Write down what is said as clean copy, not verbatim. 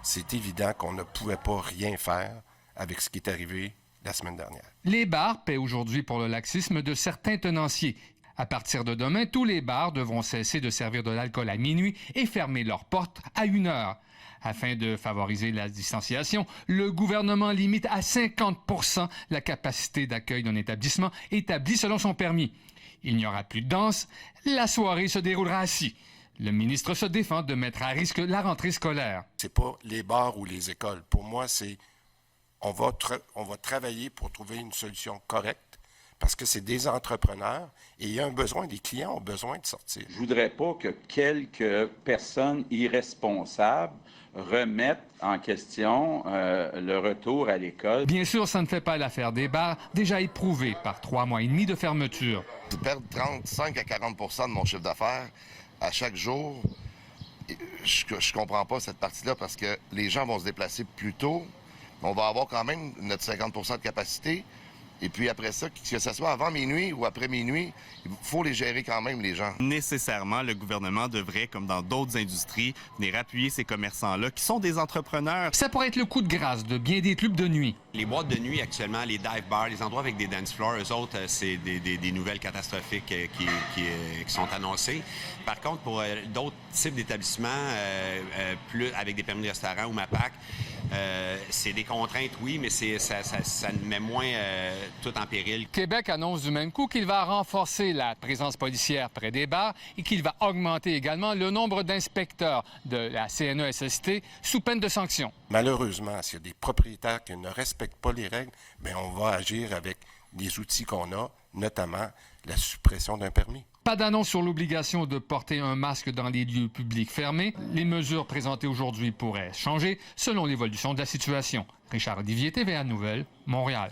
c'est évident qu'on ne pouvait pas rien faire avec ce qui est arrivé la semaine dernière. Les bars paient aujourd'hui pour le laxisme de certains tenanciers. À partir de demain, tous les bars devront cesser de servir de l'alcool à minuit et fermer leurs portes à 1h. Afin de favoriser la distanciation, le gouvernement limite à 50% la capacité d'accueil d'un établissement établi selon son permis. Il n'y aura plus de danse, la soirée se déroulera assis. Le ministre se défend de mettre à risque la rentrée scolaire. C'est pas les bars ou les écoles. Pour moi, c'est on va travailler pour trouver une solution correcte parce que c'est des entrepreneurs et il y a un besoin, les clients ont besoin de sortir. Je voudrais pas que quelques personnes irresponsables remettent en question le retour à l'école. Bien sûr, ça ne fait pas l'affaire des bars, déjà éprouvés par 3 mois et demi de fermeture. Je perds 35 à 40 % de mon chiffre d'affaires à chaque jour. Je comprends pas cette partie-là parce que les gens vont se déplacer plus tôt. On va avoir quand même notre 50 % de capacité. Et puis après ça, que ce soit avant minuit ou après minuit, il faut les gérer quand même, les gens. Nécessairement, le gouvernement devrait, comme dans d'autres industries, venir appuyer ces commerçants-là, qui sont des entrepreneurs. Ça pourrait être le coup de grâce de bien des clubs de nuit. Les boîtes de nuit actuellement, les dive bars, les endroits avec des dance floors, eux autres, c'est des nouvelles catastrophiques qui sont annoncées. Par contre, pour d'autres types d'établissements, plus avec des permis de restaurant ou MAPAC, c'est des contraintes, oui, mais ça met moins tout en péril. Québec annonce du même coup qu'il va renforcer la présence policière près des bars et qu'il va augmenter également le nombre d'inspecteurs de la CNESST sous peine de sanctions. Malheureusement, s'il y a des propriétaires qui ne respectent pas les règles, bien, on va agir avec des outils qu'on a, notamment la suppression d'un permis. Pas d'annonce sur l'obligation de porter un masque dans les lieux publics fermés. Les mesures présentées aujourd'hui pourraient changer selon l'évolution de la situation. Richard Olivier, TVA Nouvelles, Montréal.